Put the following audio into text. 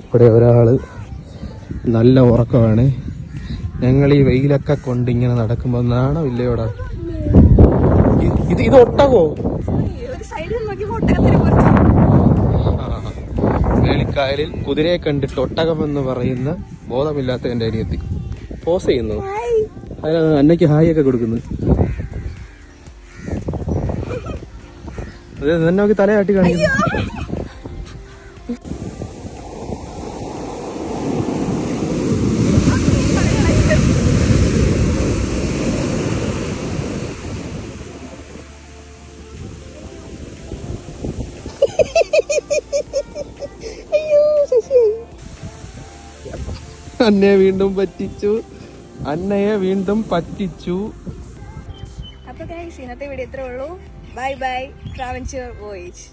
ഇവിടെ ഒരാള് നല്ല ഉറക്കമാണ്. ഞങ്ങൾ ഈ വെയിലൊക്കെ കൊണ്ട് ഇങ്ങനെ നടക്കുമ്പോ നാണമില്ലയോടാ. ഇത് ഒട്ടകോ? വേളിക്കായലിൽ കുതിരയെ കണ്ടിട്ട് ഒട്ടകം എന്ന് പറയുന്ന ബോധമില്ലാത്ത എന്റെ അനിയത്തി പോസ് ചെയ്യുന്നു. അതിനാണ് അന്നയ്ക്ക് ഹായ് ഒക്കെ കൊടുക്കുന്നത്. അത് തന്നെ നോക്കി തലയാട്ടി കാണിക്കുന്നു. അന്നയെ വീണ്ടും പറ്റിച്ചു. അപ്പൊ ഗൈസ്, ഇന്നത്തെ വീഡിയോ ഇത്രേ ഉള്ളൂ. Bye bye. Traventure voyage.